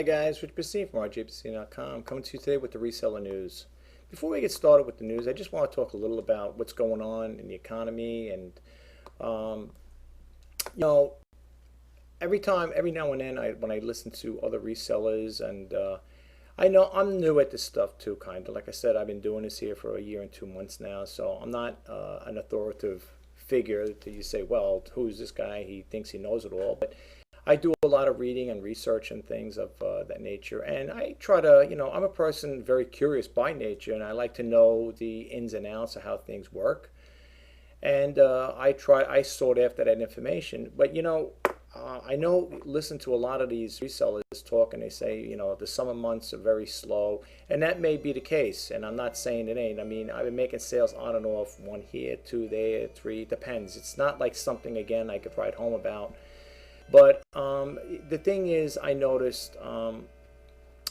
Hi guys, Rich Basine from RJBasine.com coming to you today with the reseller news. Before we get started with the news, I just want to talk a little about what's going on in the economy and um, you know, every now and then when I listen to other resellers and I know I'm new at this stuff too, kind of. Like I said, I've been doing this here for a year and 2 months now, so I'm not an authoritative figure that you say, well, who's this guy? He thinks he knows it all. But I do a lot of reading and research and things of that nature. And I try to, I'm a person very curious by nature, and I like to know the ins and outs of how things work. And I sought after that information. But I know, listen to a lot of these resellers talk, and they say, the summer months are very slow, and that may be the case. And I'm not saying it ain't. I mean, I've been making sales on and off, one here, two there, three. It depends. It's not like something again I could write home about. But the thing is, I noticed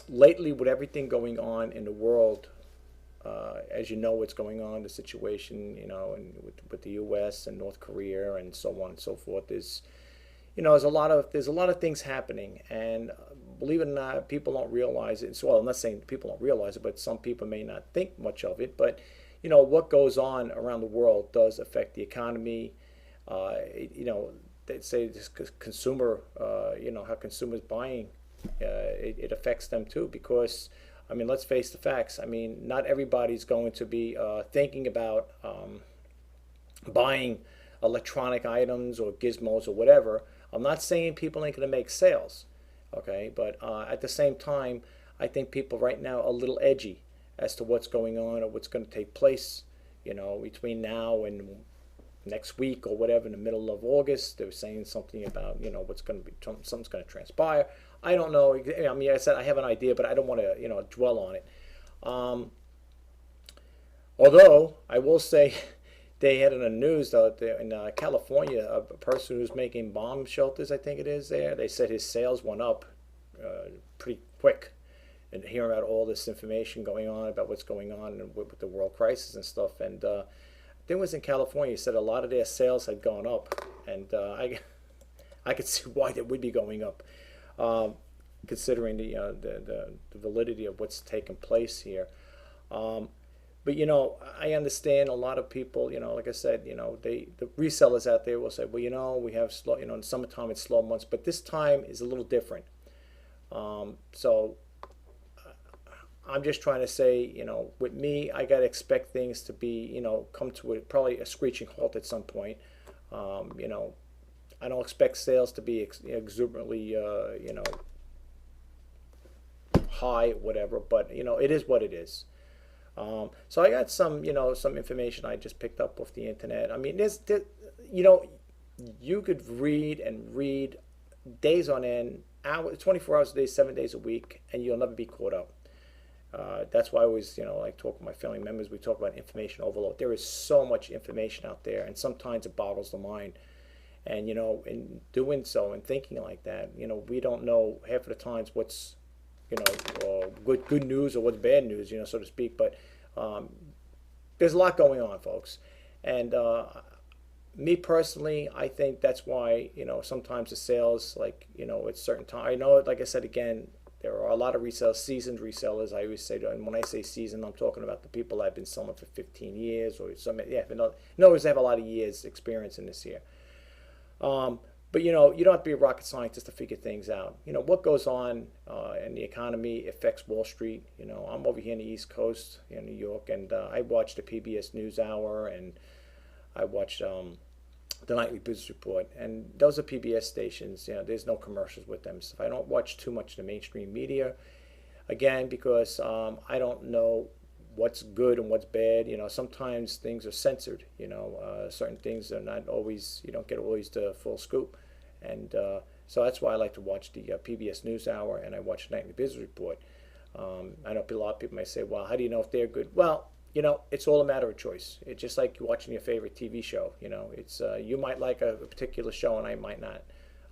lately with everything going on in the world, as you know, what's going on, the situation, and with the U.S. and North Korea and so on and so forth. There's a lot of things happening, and believe it or not, people don't realize it. So, well, I'm not saying people don't realize it, but some people may not think much of it. But what goes on around the world does affect the economy. They say this consumer, how consumers buying, it affects them too, because I mean, let's face the facts. I mean, not everybody's going to be thinking about buying electronic items or gizmos or whatever. I'm not saying people ain't going to make sales, okay? But at the same time, I think people right now are a little edgy as to what's going on or what's going to take place, between now and next week or whatever, in the middle of August. They were saying something about, what's going to be, something's going to transpire. I don't know. I mean, I said I have an idea, but I don't want to, dwell on it. Although I will say, they had in the news out there in California, a person who's making bomb shelters, I think it is there. They said his sales went up pretty quick. And hearing about all this information going on about what's going on with the world crisis and stuff, and I think it was in California. He said a lot of their sales had gone up, and I could see why they would be going up, considering the validity of what's taken place here. But I understand a lot of people. Like I said, the resellers out there will say, well, we have slow. In summertime it's slow months, but this time is a little different. So I'm just trying to say, with me, I gotta expect things to be, come to probably a screeching halt at some point. I don't expect sales to be exuberantly, high, whatever. But it is what it is. So I got some information I just picked up off the internet. I mean, you could read and read days on end, 24 hours a day, 7 days a week, and you'll never be caught up. That's why I always, like talk with my family members, we talk about information overload. There is so much information out there, and sometimes it boggles the mind. And, in doing so and thinking like that, we don't know half of the times what's good news or what's bad news, so to speak. But there's a lot going on, folks. And me personally, I think that's why, sometimes the sales, like, at certain time, I know, like I said, again, there are a lot of resellers, seasoned resellers. I always say, and when I say seasoned, I'm talking about the people that have been selling for 15 years or some, yeah, in other words, they have a lot of years experience in this here. But you don't have to be a rocket scientist to figure things out. What goes on in the economy affects Wall Street. I'm over here in the East Coast in New York, and I watch the PBS NewsHour, and I watch the Nightly Business Report, and those are PBS stations. There's no commercials with them. So I don't watch too much of the mainstream media, again, because I don't know what's good and what's bad. Sometimes things are censored. Certain things are not always, you don't get always the full scoop. And so that's why I like to watch the PBS NewsHour, and I watch the Nightly Business Report. I know a lot of people may say, well, how do you know if they're good? Well, it's all a matter of choice. It's just like watching your favorite TV show. It's you might like a particular show and I might not.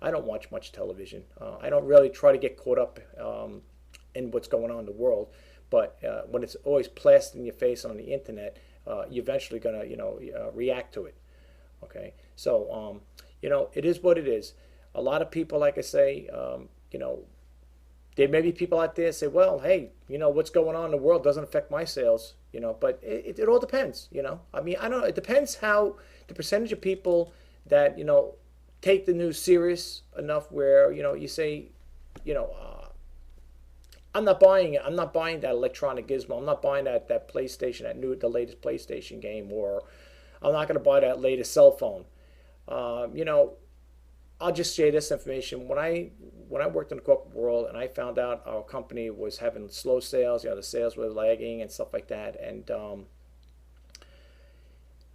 I don't watch much television. I don't really try to get caught up in what's going on in the world. But when it's always plastered in your face on the internet, you're eventually going to, react to it. Okay, so it is what it is. A lot of people, like I say, There may be people out there that say, well, hey, what's going on in the world doesn't affect my sales, but it all depends, I mean, I don't know. It depends how the percentage of people that, take the news serious enough where, you say, you know, uh, I'm not buying it. I'm not buying that electronic gizmo. I'm not buying that PlayStation, the latest PlayStation game, or I'm not going to buy that latest cell phone. Um, you know, I'll just share this information. When I worked in the corporate world and I found out our company was having slow sales, the sales were lagging and stuff like that, and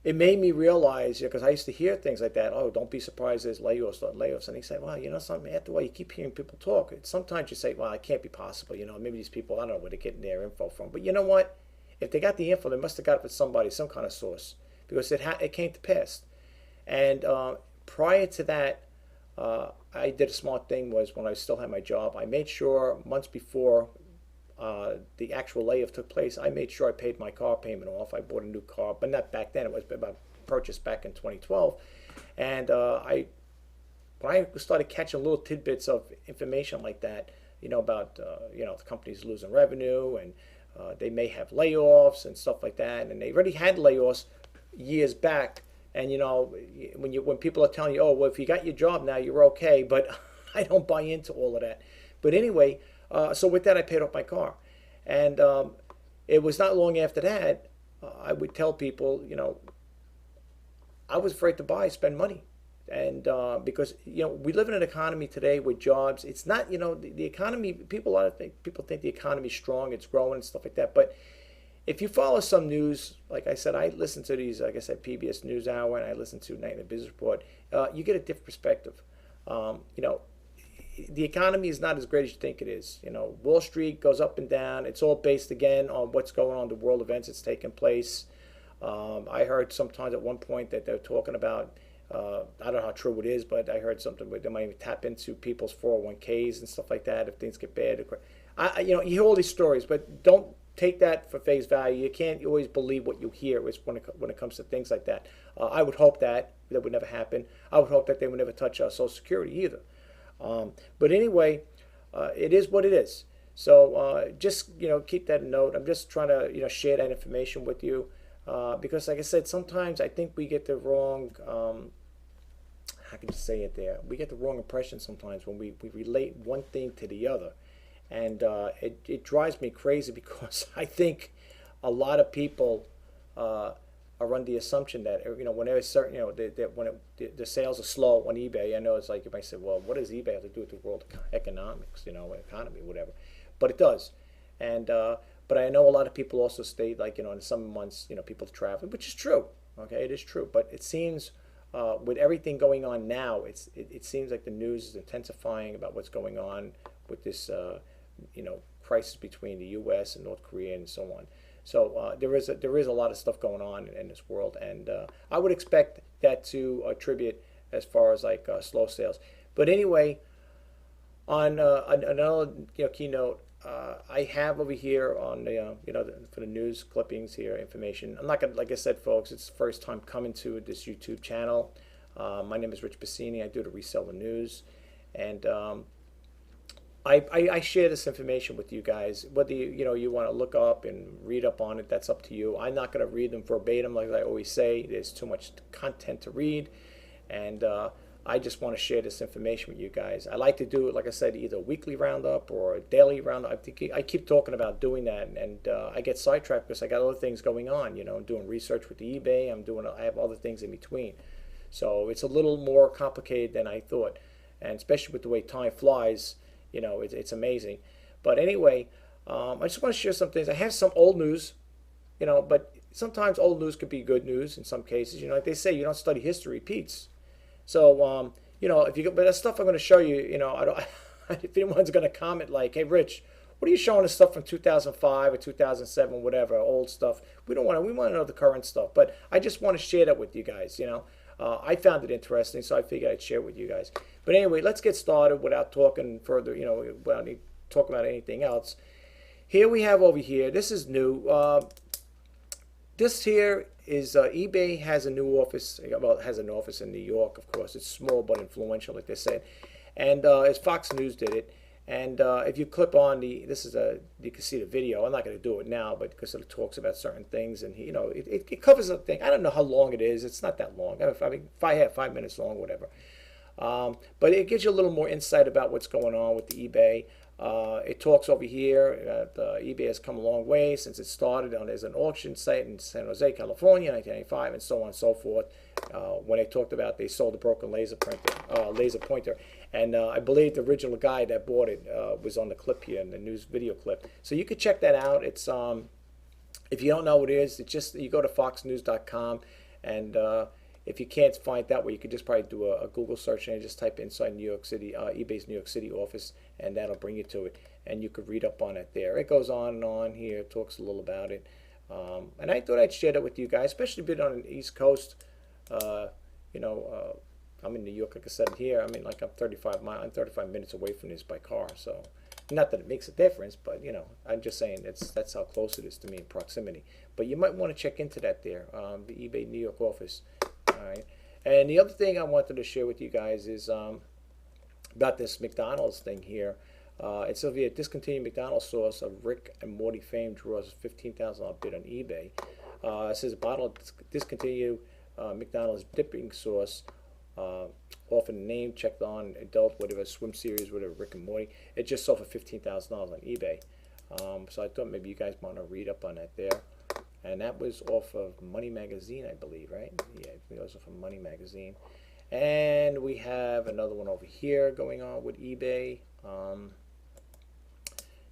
it made me realize, because I used to hear things like that. Oh, don't be surprised there's layoffs. And he said, well, something. After a while, you keep hearing people talk. Sometimes you say, well, it can't be possible. Maybe these people, I don't know where they're getting their info from. But you know what? If they got the info, they must have got it from somebody, some kind of source, because it came to pass. And prior to that, I did a smart thing. Was when I still had my job, I made sure months before the actual layoff took place, I made sure I paid my car payment off. I bought a new car, but not back then. It was about purchased back in 2012, and when I started catching little tidbits of information like that, about the company's losing revenue and they may have layoffs and stuff like that, and they already had layoffs years back. And when people are telling you, oh, well, if you got your job now, you're okay, but I don't buy into all of that. But anyway, so with that, I paid off my car, and it was not long after that I would tell people, I was afraid to spend money, and because we live in an economy today with jobs. It's not, the economy. People think the economy's strong, it's growing and stuff like that, but if you follow some news, like I said, I listen to these, like I said, PBS NewsHour, and I listen to Night in the Business Report. You get a different perspective. The economy is not as great as you think it is. Wall Street goes up and down. It's all based again on what's going on, the world events that's taking place. I heard sometimes at one point that they're talking about, I don't know how true it is, but I heard something where they might even tap into people's 401ks and stuff like that if things get bad. You hear all these stories, but don't take that for face value. You can't always believe what you hear when it comes to things like that. I would hope that would never happen. I would hope that they would never touch Social Security either. But anyway, it is what it is. So just keep that in note. I'm just trying to share that information with you because, like I said, sometimes I think we get the wrong. How can you say it there? We get the wrong impression sometimes when we relate one thing to the other. And it drives me crazy because I think a lot of people are under the assumption that when there's certain the sales are slow on eBay. I know it's like you might say, well, what does eBay have to do with the world economics, economy, whatever? But it does, and but I know a lot of people also state like in some months people travel, which is true. Okay, it is true, but it seems with everything going on now, it seems like the news is intensifying about what's going on with this. Crisis between the U.S. and North Korea and so on. So there is a lot of stuff going on in this world, and I would expect that to attribute as far as like slow sales. But anyway, on another keynote, I have over here on the for the news clippings here information. I'm not gonna, like I said, folks, it's the first time coming to this YouTube channel. My name is Rich Bassini. I do the Reseller News, and I share this information with you guys. Whether you want to look up and read up on it, that's up to you. I'm not going to read them verbatim, like I always say. There's too much content to read, and I just want to share this information with you guys. I like to do it, like I said, either a weekly roundup or a daily roundup. I keep talking about doing that, and I get sidetracked because I got other things going on. I'm doing research with the eBay. I have other things in between, so it's a little more complicated than I thought, and especially with the way time flies. It's amazing. But anyway, I just want to share some things. I have some old news, but sometimes old news could be good news in some cases. Like they say, you don't study history, it repeats. So, but that stuff I'm going to show you, I don't, if anyone's going to comment like, hey, Rich, what are you showing us stuff from 2005 or 2007, whatever, old stuff? We want to know the current stuff. But I just want to share that with you guys, I found it interesting, so I figured I'd share it with you guys. But anyway, let's get started without talking further, without talking about anything else. Here we have over here, this is new. This here is eBay has a new office. Well, it has an office in New York, of course. It's small but influential, like they said. And as Fox News did it. And if you click on you can see the video. I'm not going to do it now, but because it talks about certain things, and it covers a thing. I don't know how long it is. It's not that long. I mean, if I have 5 minutes long, whatever. But it gives you a little more insight about what's going on with the eBay. It talks over here that eBay has come a long way since it started as an auction site in San Jose, California, 1995, and so on and so forth. When they talked about they sold the broken laser pointer, and I believe the original guy that bought it was on the clip here in the news video clip. So you could check that out. It's if you don't know what it is, it's just you go to foxnews.com, and if you can't find it that way, you could just probably do a Google search and just type inside New York City, eBay's New York City office, and that'll bring you to it. And you could read up on it there. It goes on and on here. It talks a little about it. And I thought I'd share that with you guys, especially being on the East Coast. I'm in New York, like I said here. I mean, like I'm 35 minutes away from this by car. So, not that it makes a difference, but I'm just saying that's how close it is to me in proximity. But you might want to check into that there, the eBay New York office. All right. And the other thing I wanted to share with you guys is about this McDonald's thing here. It says here, discontinued McDonald's sauce of Rick and Morty fame draws a $15,000 bid on eBay. It says a bottle of discontinued McDonald's dipping sauce, often named, checked on, adult, whatever, swim series, whatever, Rick and Morty. It just sold for $15,000 on eBay. So I thought maybe you guys want to read up on that there. And that was off of Money Magazine, I believe, right? Yeah, it was off of Money Magazine. And we have another one over here going on with eBay.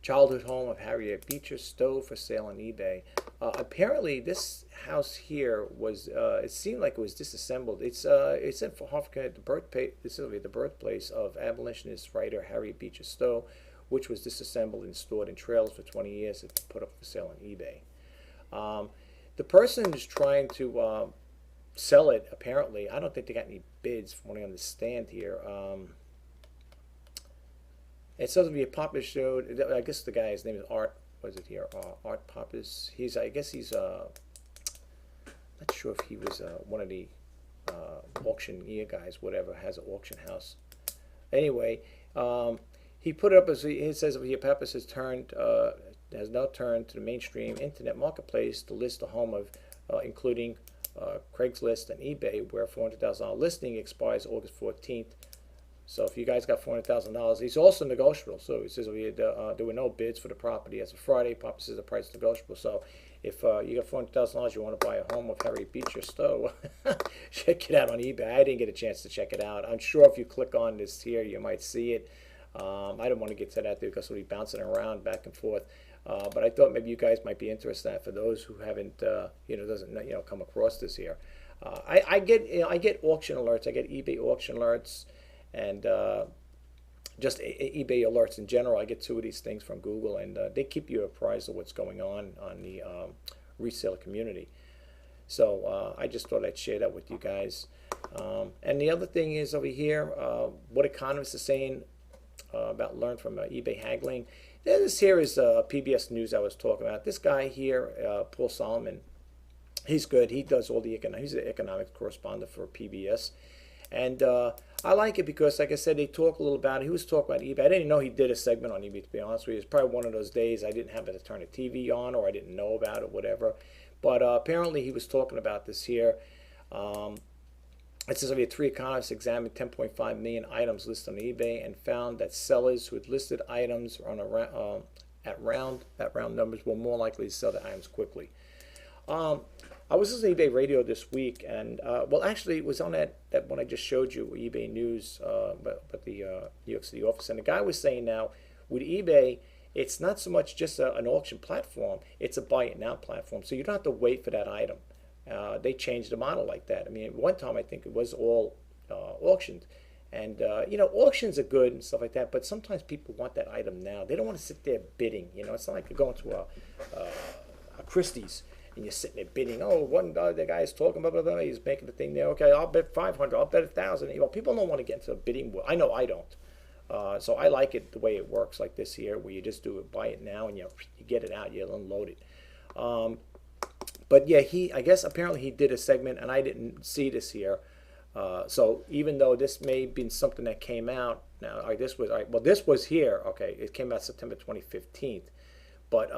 Childhood home of Harriet Beecher Stowe for sale on eBay. Apparently, this house here was, it seemed like it was disassembled. It's in Hartford, Connecticut, the birthplace of abolitionist writer Harriet Beecher Stowe, which was disassembled and stored in trailers for 20 years and put up for sale on eBay. The person who's trying to sell it, apparently, I don't think they got any bids from what I understand here. It says to be a popular show. I guess the guy's name is Art. What is it here? Art Pappas. I guess he's not sure if he was one of the auctioneer guys, whatever, has an auction house. Anyway, he put it up as he says here. Pappas has now turned to the mainstream internet marketplace to list the home of, including Craigslist and eBay, where a $400,000 listing expires August 14th. So if you guys got $400,000, he's also negotiable. So he says there were no bids for the property as of Friday. Papa says the price is negotiable. So if you got $400,000, you want to buy a home of Harriet Beecher Stowe, check it out on eBay. I didn't get a chance to check it out. I'm sure if you click on this here, you might see it. I don't want to get to that there because we'll be bouncing around back and forth. But I thought maybe you guys might be interested in that for those who haven't, doesn't come across this here. I get auction alerts. I get eBay auction alerts, and just eBay alerts in general. I get 2 of these things from Google, and they keep you apprised of what's going on the resale community. So I just thought I'd share that with you guys. And the other thing is over here, what economists are saying about learn from eBay haggling. This here is PBS News I was talking about. This guy here, Paul Solomon, he's good. He does all the he's an economics correspondent for PBS. And I like it because, like I said, they talk a little about it. He was talking about eBay. I didn't know he did a segment on eBay, to be honest with you. It's probably one of those days I didn't happen to turn the TV on, or I didn't know about it, whatever. But apparently he was talking about this here. It says over 3 economists examined 10.5 million items listed on eBay and found that sellers who had listed items on at round numbers were more likely to sell the items quickly. I was listening to eBay radio this week, and well, actually, it was on that one I just showed you, eBay News, but the New York City office, and the guy was saying now with eBay, it's not so much just an auction platform; it's a buy it now platform. So you don't have to wait for that item. They changed the model like that. I mean, at one time I think it was all auctioned, and auctions are good and stuff like that. But sometimes people want that item now. They don't want to sit there bidding. It's not like you're going to a Christie's and you're sitting there bidding. Oh, the guy is talking about he's making the thing there. Okay, I'll bet 500. I'll bet 1,000. People don't want to get into a bidding war. I know I don't. So I like it the way it works like this here, where you just do it, buy it now, and you get it out, you unload it. But yeah, I guess apparently he did a segment, and I didn't see this here. So even though this may have been something that came out now. This was well, this was here. Okay, it came out September 2015, but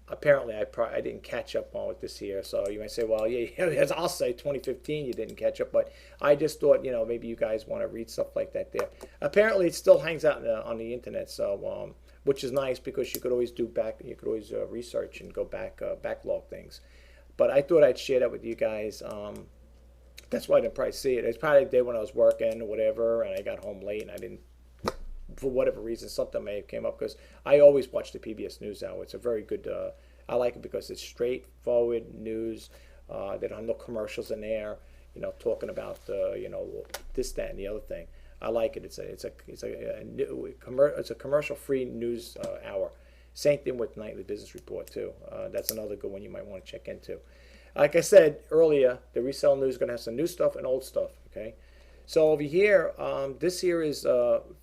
apparently I didn't catch up on it this year. So you might say, well, yeah, as I'll say 2015 you didn't catch up, but I just thought, maybe you guys want to read stuff like that there. Apparently it still hangs out on the internet, so which is nice because you could always research and go back, backlog things. But I thought I'd share that with you guys. That's why I didn't probably see it. It's probably the day when I was working or whatever, and I got home late and I didn't, for whatever reason, something may have came up, because I always watch the PBS NewsHour. It's a very good, I like it because it's straightforward news. They don't have no commercials in there, talking about, this, that, and the other thing. I like it. It's a commercial-free news hour. Same thing with Nightly Business Report too. That's another good one you might want to check into. Like I said earlier, the resale news is going to have some new stuff and old stuff. Okay, so over here, this here is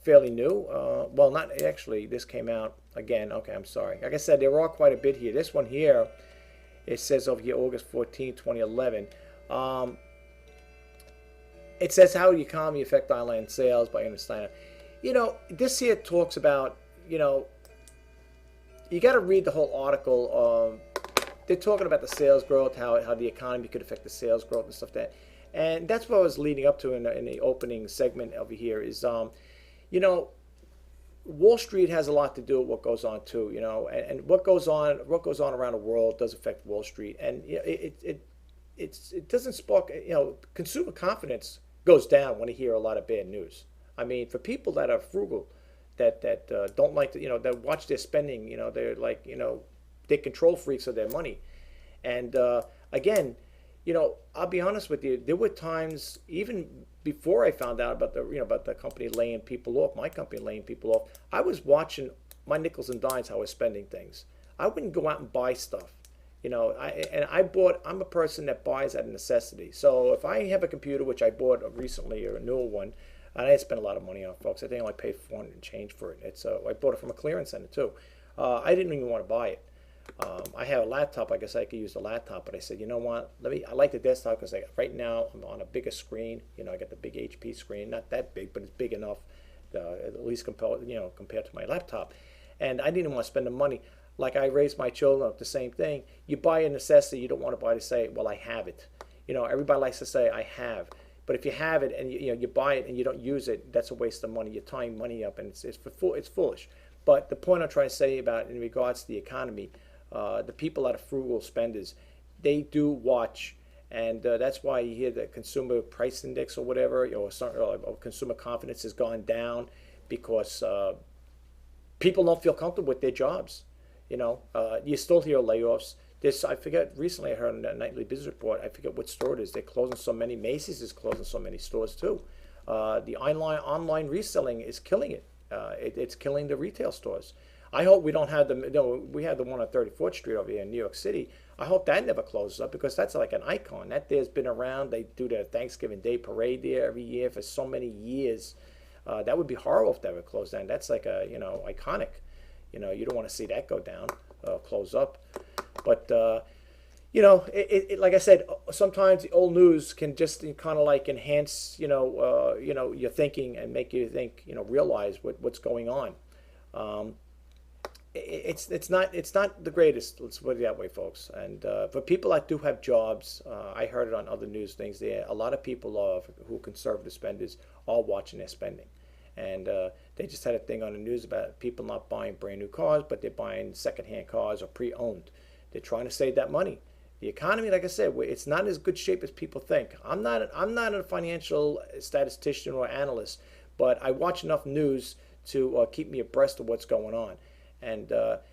fairly new. Well, not actually. This came out again. Okay, I'm sorry. Like I said, there are quite a bit here. This one here, it says over here August 14, 2011. It says how the economy affect online sales by Ernest Steiner. This here talks about, you got to read the whole article. They're talking about the sales growth, how the economy could affect the sales growth and stuff that. And that's what I was leading up to in the opening segment over here is, Wall Street has a lot to do with what goes on too, and what goes on around the world does affect Wall Street. And it doesn't spark, consumer confidence goes down when you hear a lot of bad news. I mean, for people that are frugal, that don't like to, that watch their spending, they're like, they're control freaks of their money. And again, I'll be honest with you, there were times even before I found out about the company laying people off, my company laying people off, I was watching my nickels and dimes how I was spending things. I wouldn't go out and buy stuff. I'm a person that buys out of necessity. So if I have a computer, which I bought recently, or a newer one, and I didn't spend a lot of money on it, folks. I think I only paid $400 and change for it. I bought it from a clearance center too. I didn't even want to buy it. I have a laptop. I guess I could use the laptop, but I said, you know what? I like the desktop because right now I'm on a bigger screen. I got the big HP screen, not that big, but it's big enough, at least compared to my laptop. And I didn't want to spend the money. Like I raised my children up, the same thing. You buy a necessity, you don't want to buy to say, well, I have it. Everybody likes to say, I have. But if you have it and you buy it and you don't use it, that's a waste of money. You're tying money up, and it's foolish. But the point I'm trying to say about in regards to the economy, the people that are frugal spenders, they do watch, and that's why you hear the consumer price index or whatever, or consumer confidence has gone down because people don't feel comfortable with their jobs. You still hear layoffs. I forget, recently I heard in a Nightly Business Report, I forget what store it is, they're closing so many. Macy's is closing so many stores too. The online reselling is killing it. It's killing the retail stores. I hope we don't have we have the one on 34th Street over here in New York City. I hope that never closes up because that's like an icon. That there's been around. They do their Thanksgiving Day parade there every year for so many years. That would be horrible if that would close down. That's like iconic. You don't want to see that go down, close up. But like I said, sometimes the old news can just kind of like enhance your thinking and make you think, realize what's going on. It's not the greatest. Let's put it that way, folks. And for people that do have jobs, I heard it on other news things. There, a lot of people who are conservative spenders are watching their spending, and they just had a thing on the news about people not buying brand new cars, but they're buying secondhand cars or pre-owned. They're trying to save that money. The economy, like I said, it's not as good shape as people think. I'm not a financial statistician or analyst, but I watch enough news to keep me abreast of what's going on. And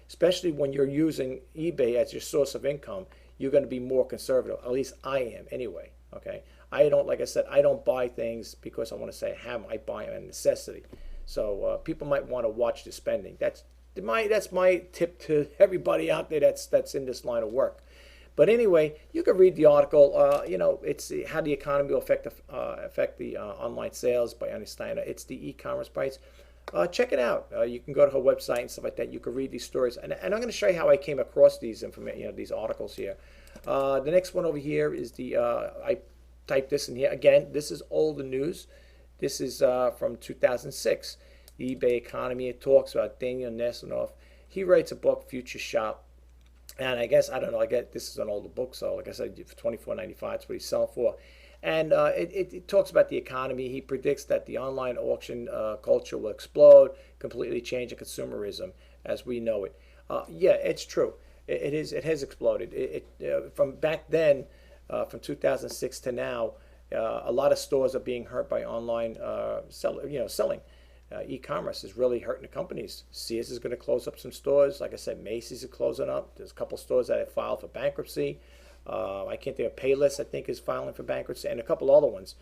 especially when you're using eBay as your source of income, you're going to be more conservative. At least I am anyway. Okay, like I said, I don't buy things because I want to say I have them. I buy them as a necessity. So people might want to watch the spending. That's my tip to everybody out there that's in this line of work. But anyway, you can read the article. It's how the economy will affect the online sales by Ernest Steiner. It's the e-commerce price. Check it out. You can go to her website and stuff like that. You can read these stories, and I'm going to show you how I came across these these articles here. The next one over here is I typed this in here again. This is older news. This is from 2006. the eBay economy. It talks about Daniel Nesanoff. He writes a book, Future Shop. And I guess, I don't know, I get this is an older book, so like I said, for $24.95, that's what he's selling for. And it talks about the economy. He predicts that the online auction culture will explode, completely changing consumerism as we know it. Yeah, it's true. It has exploded. From back then, from 2006 to now, a lot of stores are being hurt by online selling. E-commerce is really hurting the companies. Sears is going to close up some stores. Like I said, Macy's is closing up. There's a couple stores that have filed for bankruptcy. I can't think of Payless, I think, is filing for bankruptcy, and a couple other ones.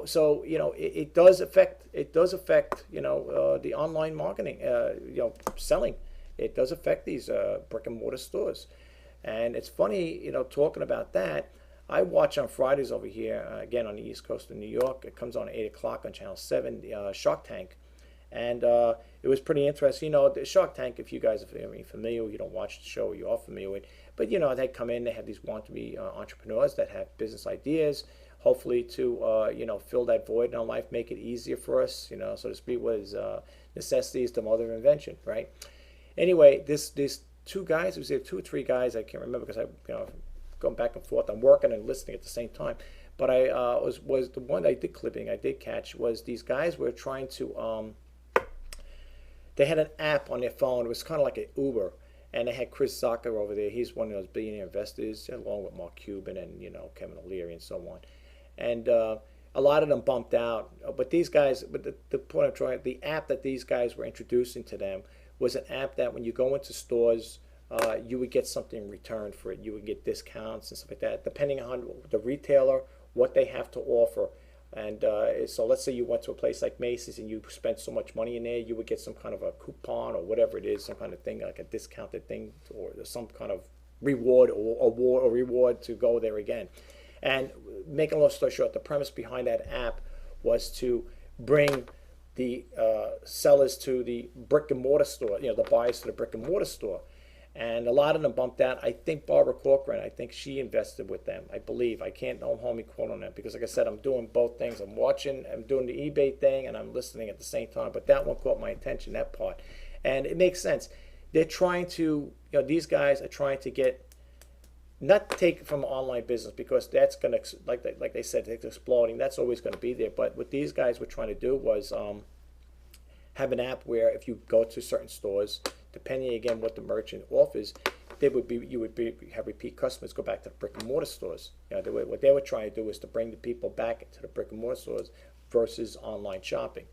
So it does affect the online marketing, selling. It does affect these brick and mortar stores, and it's funny, talking about that. I watch on Fridays over here, again on the East Coast of New York. It comes on at 8 o'clock on Channel 7, Shark Tank. And it was pretty interesting. The Shark Tank, if you guys are familiar, you don't watch the show, you are familiar with. But, they come in, they have these want-to-be entrepreneurs that have business ideas, hopefully to, fill that void in our life, make it easier for us, so to speak, was necessity is the mother of invention, right? Anyway, this two guys, it was there 2 or 3 guys, I can't remember because I, going back and forth, I'm working and listening at the same time. But I was the one I did catch was these guys were trying to, they had an app on their phone. It was kind of like an Uber, and they had Chris Zucker over there. He's one of those billionaire investors, along with Mark Cuban and Kevin O'Leary and so on. And a lot of them bumped out. But these guys, the point I'm trying, the app that these guys were introducing to them was an app that when you go into stores, you would get something in return for it. You would get discounts and stuff like that, depending on the retailer, what they have to offer. And so let's say you went to a place like Macy's and you spent so much money in there, you would get some kind of a coupon or whatever it is, some kind of thing, like a discounted thing, or some kind of reward or reward to go there again. And making a long story short, the premise behind that app was to bring the sellers to the brick and mortar store, the buyers to the brick and mortar store. And a lot of them bumped out. I think Barbara Corcoran, I think she invested with them. I believe. I can't, don't hold me quote on that because, like I said, I'm doing both things. I'm doing the eBay thing, and I'm listening at the same time. But that one caught my attention, that part. And it makes sense. They're trying to, these guys are trying to not take from online business because that's going to, like they said, it's exploding. That's always going to be there. But what these guys were trying to do was have an app where if you go to certain stores, depending again what the merchant offers, you would have repeat customers go back to the brick and mortar stores. What they were trying to do is to bring the people back to the brick and mortar stores versus online shopping.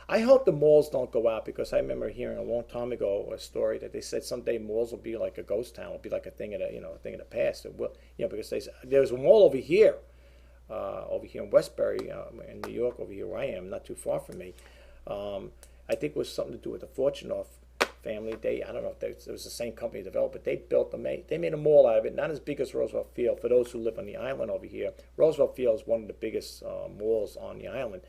I hope the malls don't go out because I remember hearing a long time ago a story that they said someday malls will be like a ghost town, will be like a thing of the past. It will, because there's a mall over here in Westbury, in New York, over here where I am, not too far from me. I think it was something to do with the Fortunoff family. I don't know if it was the same company developed, but they made a mall out of it, not as big as Roosevelt Field. For those who live on the island over here, Roosevelt Field is one of the biggest malls on the island.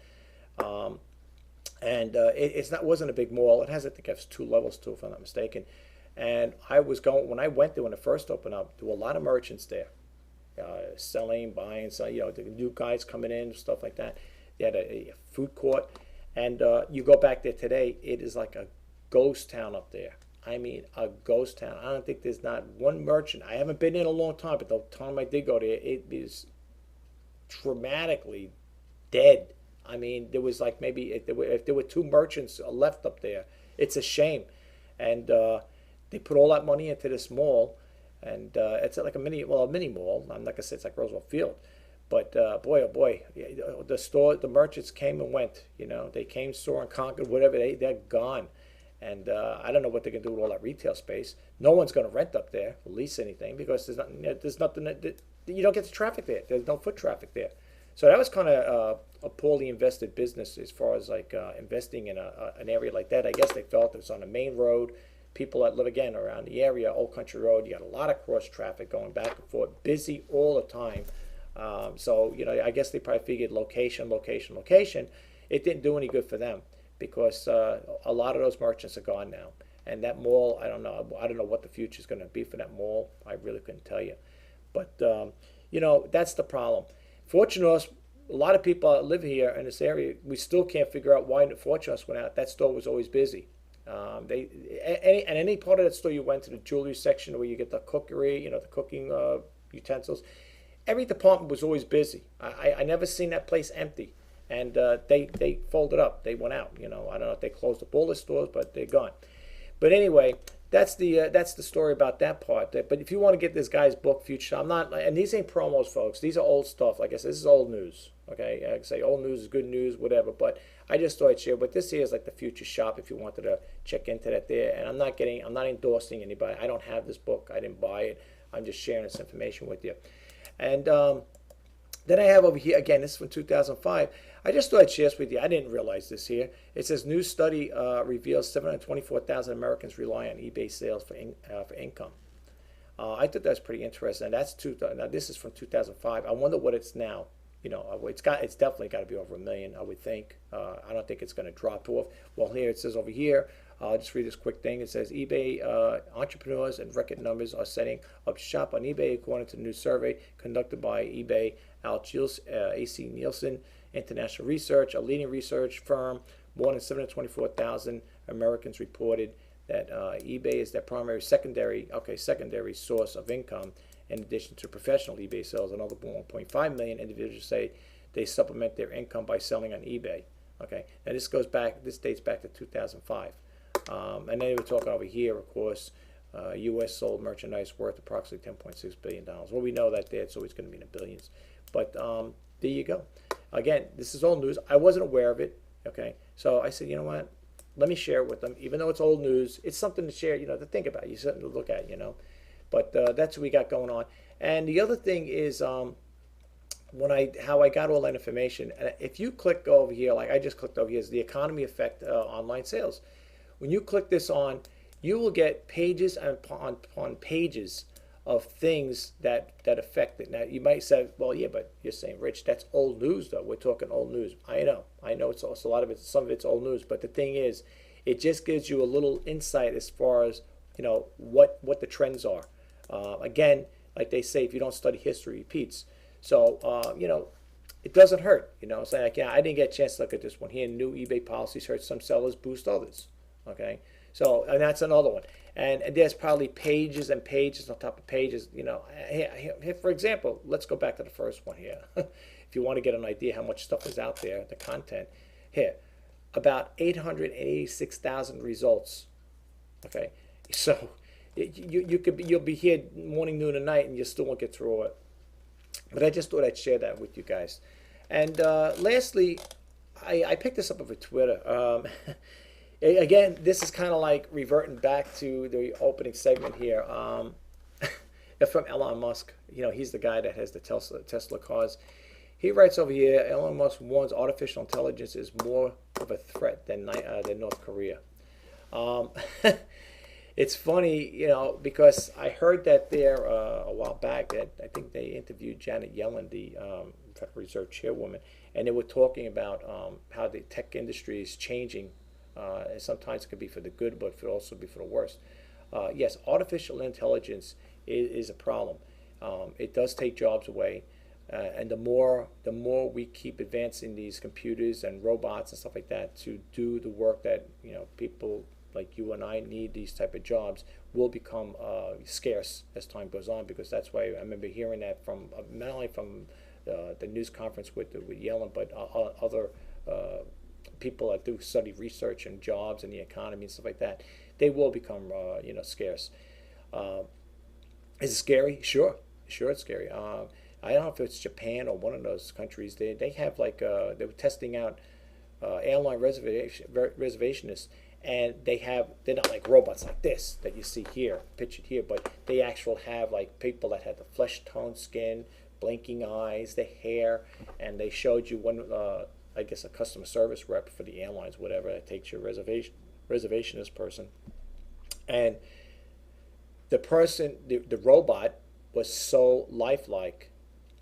It wasn't a big mall. It has, I think, it has 2 levels too, if I'm not mistaken. And when I went there when it first opened up, there were a lot of merchants there, selling, buying, the new guys coming in, stuff like that. They had a food court, and you go back there today, it is like a ghost town up there. I mean, a ghost town. I don't think there's not one merchant. I haven't been in a long time, but the time I did go there, it is dramatically dead. I mean, there was like maybe if there were 2 merchants left up there, it's a shame. And they put all that money into this mall, and it's like a mini mall. I'm not gonna say it's like Roosevelt Field, but boy, oh boy, the merchants came and went. They came, saw, and conquered. Whatever, they're gone. And I don't know what they're going to do with all that retail space. No one's going to rent up there, lease anything, because there's nothing. You don't get the traffic there. There's no foot traffic there. So that was kind of a poorly invested business as far as like investing in an area like that. I guess they felt it was on a main road. People that live again around the area, Old Country Road, you got a lot of cross traffic going back and forth, busy all the time. So I guess they probably figured location. It didn't do any good for them, because a lot of those merchants are gone now. And that mall, I don't know what the future is going to be for that mall. I really couldn't tell you. But, that's the problem. Fortunos, they were trying to a lot of people that live here in this area, we still can't figure out why the Fortunes went out. That store was always busy. Any part of that store you went to, the jewelry section where you get the cookery, the cooking utensils, every department was always busy. I never seen that place empty. And they folded up. They went out. I don't know if they closed up all the stores, but they're gone. But anyway, that's the story about that part. But if you want to get this guy's book, Future, I'm not, and these ain't promos, folks. These are old stuff. Like I said, this is old news. Okay, I say old news is good news, whatever. But I just thought I'd share. But this here is like the Future Shop. If you wanted to check into that there, and I'm not endorsing anybody. I don't have this book. I didn't buy it. I'm just sharing this information with you. And then I have over here again. This is from 2005. I just thought I'd share this with you. I didn't realize this here. It says new study reveals 724,000 Americans rely on eBay sales for income. I thought that was pretty interesting. And now this is from 2005. I wonder what it's now. It's definitely got to be over 1 million, I would think. I don't think it's going to drop off. Well, here it says over here. I'll just read this quick thing. It says eBay entrepreneurs and record numbers are setting up shop on eBay according to the new survey conducted by eBay AC Nielsen International Research, a leading research firm. More than 724,000 Americans reported that eBay is their secondary source of income. In addition to professional eBay sales, another 1.5 million individuals say they supplement their income by selling on eBay. Okay, now this dates back to 2005. And then we're talking over here, of course, U.S. sold merchandise worth approximately $10.6 billion. Well, we know that it's always going to be in the billions. But there you go. Again, this is old news. I wasn't aware of it. Okay, so I said, you know what? Let me share it with them. Even though it's old news, it's something to share, to think about. You something to look at, But that's what we got going on. And the other thing is how I got all that information. And if you click over here, like I just clicked over here, is the economy affect online sales. When you click this on, you will get pages upon pages of things that affect it. Now you might say, well, yeah, but you're saying, Rich, that's old news, though. We're talking old news. I know. It's also a lot of it. Some of it's old news. But the thing is, it just gives you a little insight as far as what the trends are. Again, like they say, if you don't study history, it repeats. So, it doesn't hurt. Saying like, yeah, I didn't get a chance to look at this one here. New eBay policies hurt some sellers, boost others. Okay, so and that's another one. And there's probably pages and pages on top of pages. Here, for example, let's go back to the first one here. If you want to get an idea how much stuff is out there, the content here, about 886,000 results. Okay, so. You'll be here morning, noon, and night, and you still won't get through it. But I just thought I'd share that with you guys. And lastly, I picked this up over Twitter. Again, this is kind of like reverting back to the opening segment here. From Elon Musk. He's the guy that has the Tesla cars. He writes over here, Elon Musk warns artificial intelligence is more of a threat than North Korea. It's funny, because I heard that there a while back that I think they interviewed Janet Yellen, the Federal Reserve Chairwoman, and they were talking about how the tech industry is changing. And sometimes it can be for the good, but it could also be for the worst. Yes, artificial intelligence is a problem. It does take jobs away, and the more we keep advancing these computers and robots and stuff like that to do the work that people like you and I need, these type of jobs will become scarce as time goes on, because that's why I remember hearing that from not only from the news conference with Yellen, but other people that do study research and jobs and the economy and stuff like that. They will become scarce. Is it scary? Sure it's scary. I don't know if it's Japan or one of those countries. They have like they were testing out airline reservationists. And they're not like robots like this that you see here, pictured here, but they actually have like people that had the flesh tone skin, blinking eyes, the hair, and they showed you one, I guess a customer service rep for the airlines, whatever, that takes your reservationist person. And the robot was so lifelike.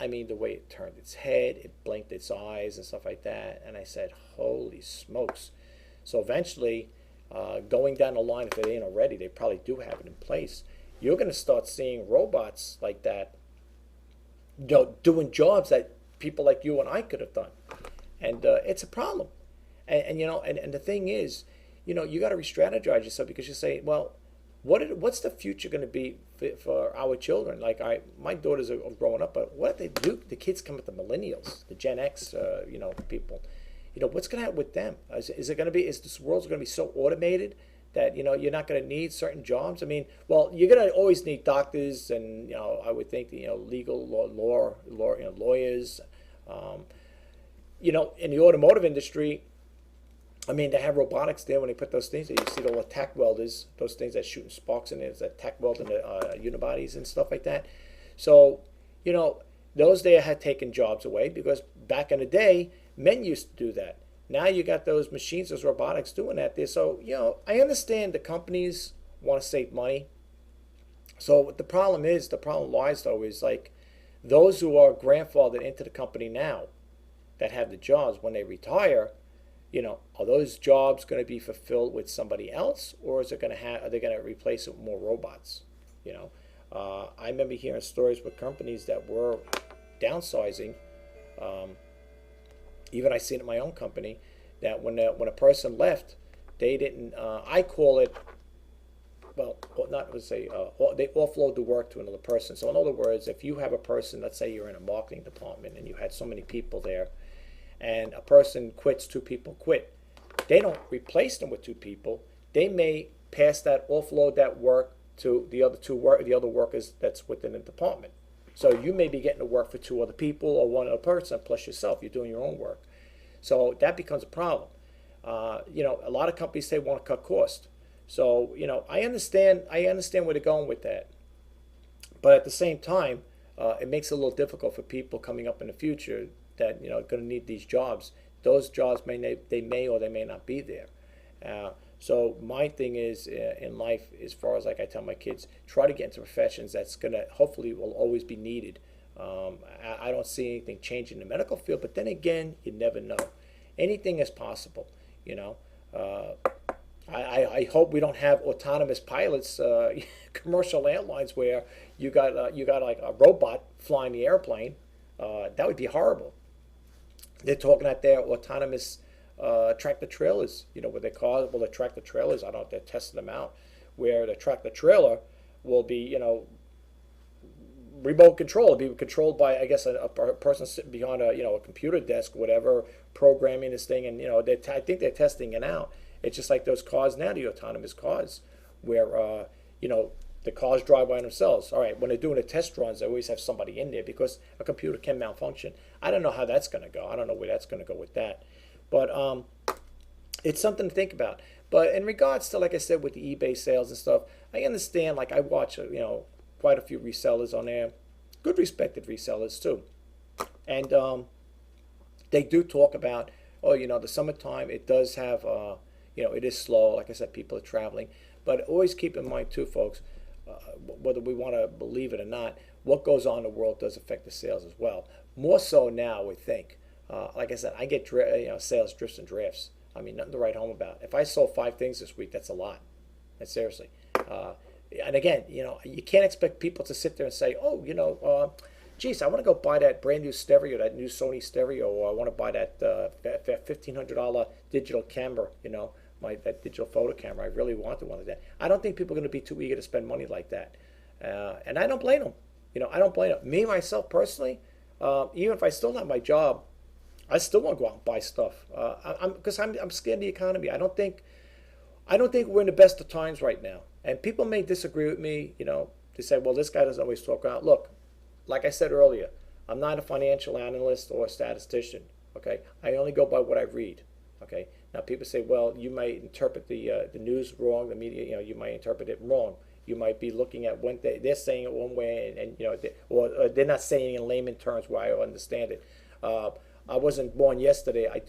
I mean, the way it turned its head, it blinked its eyes and stuff like that. And I said, holy smokes. So eventually, going down the line, if it ain't already, they probably do have it in place. You're going to start seeing robots like that, doing jobs that people like you and I could have done. And it's a problem. And the thing is, you got to re-strategize yourself because you say, well, what's the future going to be for our children? Like my daughters are growing up, but what if they do? The kids come with the millennials, the Gen X, people. What's going to happen with them? Is it going to be? Is this world's going to be so automated that you're not going to need certain jobs? I mean, well, you're going to always need doctors, and I would think legal lawyers. In the automotive industry, I mean, they have robotics there when they put those things. You see all the tack welders, those things that shooting sparks in there, that tack welding the unibodies and stuff like that. So, those there had taken jobs away because back in the day, men used to do that. Now you got those machines, those robotics doing that there. So, I understand the companies want to save money. So what the problem lies though is like those who are grandfathered into the company now that have the jobs when they retire, are those jobs going to be fulfilled with somebody else, or is it going to are they going to replace it with more robots? I remember hearing stories with companies that were downsizing. Even I seen it in my own company that when a person left, they didn't. I call it. Well, not to say they offload the work to another person. So in other words, if you have a person, let's say you're in a marketing department and you had so many people there, and a person quits, 2 people quit, they don't replace them with 2 people. They may offload that work to the other workers that's within the department. So you may be getting to work for 2 other people or 1 other person plus yourself. You're doing your own work. So that becomes a problem. A lot of companies say want to cut costs. So I understand where they're going with that, but at the same time, it makes it a little difficult for people coming up in the future that are going to need these jobs. Those jobs may or they may not be there. So my thing is in life, as far as like I tell my kids, try to get into professions that's going to hopefully will always be needed. I don't see anything changing in the medical field, but then again, you never know. Anything is possible. I hope we don't have autonomous pilots, commercial airlines where you got like a robot flying the airplane. That would be horrible. They're talking out there autonomous tractor trailers, where they call it, well, the tractor trailers, I don't know if they're testing them out, where the tractor trailer will be, remote control. It'll be controlled by, I guess, a person sitting behind a computer desk, whatever, programming this thing, and I think they're testing it out. It's just like those cars now, the autonomous cars, where the cars drive by themselves. All right, when they're doing the test runs, they always have somebody in there because a computer can malfunction. I don't know how that's going to go. I don't know where that's going to go with that. But it's something to think about. But in regards to, like I said, with the eBay sales and stuff, I understand. Like I watch, quite a few resellers on there, good respected resellers too, and they do talk about, the summertime. It does have, it is slow. Like I said, people are traveling, but always keep in mind too, folks. Whether we want to believe it or not, what goes on in the world does affect the sales as well. More so now, I would think. Like I said, I get sales drifts and drafts. I mean, nothing to write home about. If I sold 5 things this week, that's a lot. And seriously. And again, you can't expect people to sit there and say, geez, I want to go buy that brand new stereo, that new Sony stereo, or I want to buy that $1,500 digital camera, that digital photo camera. I really wanted one of that. I don't think people are going to be too eager to spend money like that. And I don't blame them. I don't blame them. Me, myself, personally, even if I still have my job, I still want to go out and buy stuff. Because I'm scared of the economy. I don't think we're in the best of times right now. And people may disagree with me, they say, well, this guy doesn't always talk out. Look, like I said earlier, I'm not a financial analyst or a statistician, okay? I only go by what I read, okay? Now, people say, well, you might interpret the news wrong, the media, you might interpret it wrong. You might be looking at when they're saying it one way, and or they're not saying it in layman terms where I understand it. I wasn't born yesterday. I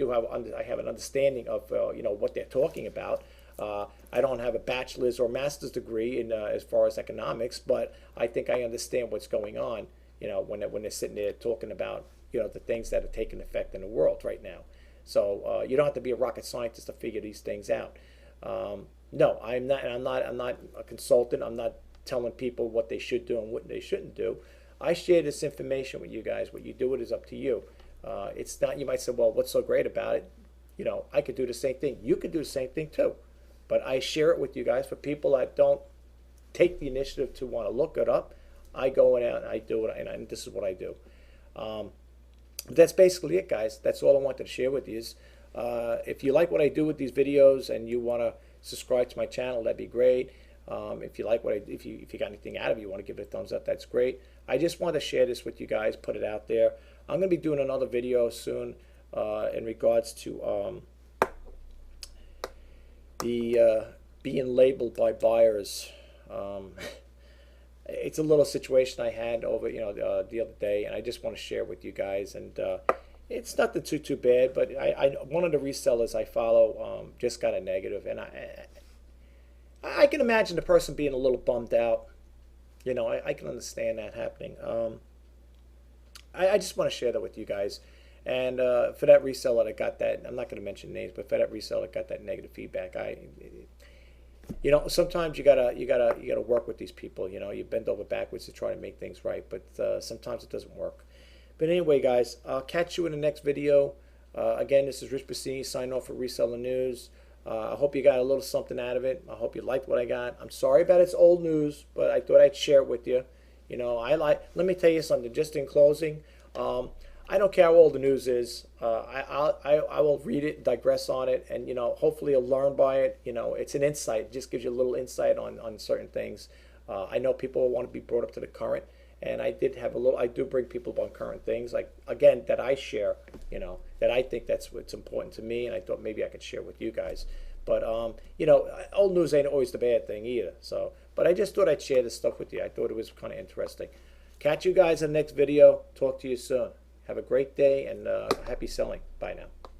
have an understanding of what they're talking about. I don't have a bachelor's or master's degree in as far as economics, but I think I understand what's going on. When they're sitting there talking about the things that are taking effect in the world right now. So you don't have to be a rocket scientist to figure these things out. No, I'm not. I'm not a consultant. I'm not telling people what they should do and what they shouldn't do. I share this information with you guys. What you do with is up to you. It's not, you might say, well, what's so great about it? You know, I could do the same thing. You could do the same thing too. But I share it with you guys. For people that don't take the initiative to want to look it up, I go in and I do it, and this is what I do. But that's basically it, guys. That's all I wanted to share with you. If you like what I do with these videos and you want to subscribe to my channel, that'd be great. If you like if you got anything out of it, you want to give it a thumbs up, that's great. I just want to share this with you guys, put it out there. I'm going to be doing another video soon in regards to the being labeled by buyers. It's a little situation I had over the other day, and I just want to share it with you guys. And it's nothing too bad, but one of the resellers I follow just got a negative, and I can imagine the person being a little bummed out. You know, I can understand that happening. I just want to share that with you guys. And for that reseller that got that, I'm not going to mention names, but for that reseller that got that negative feedback, you know, sometimes you gotta work with these people. You know, you bend over backwards to try to make things right, but sometimes it doesn't work. But anyway, guys, I'll catch you in the next video. Again, this is Rich Bassini signing off for Reseller News. I hope you got a little something out of it. I hope you liked what I got. I'm sorry about it's old news, but I thought I'd share it with you. You know, let me tell you something, just in closing. I don't care how old the news is. I will read it, digress on it, and, you know, hopefully you'll learn by it. You know, it's an insight. It just gives you a little insight on certain things. I know people want to be brought up to the current, and I do bring people up on current things, like, again, that I share, you know, that I think that's what's important to me, and I thought maybe I could share with you guys. But, you know, old news ain't always the bad thing either. So, but I just thought I'd share this stuff with you. I thought it was kind of interesting. Catch you guys in the next video. Talk to you soon. Have a great day, and happy selling. Bye now.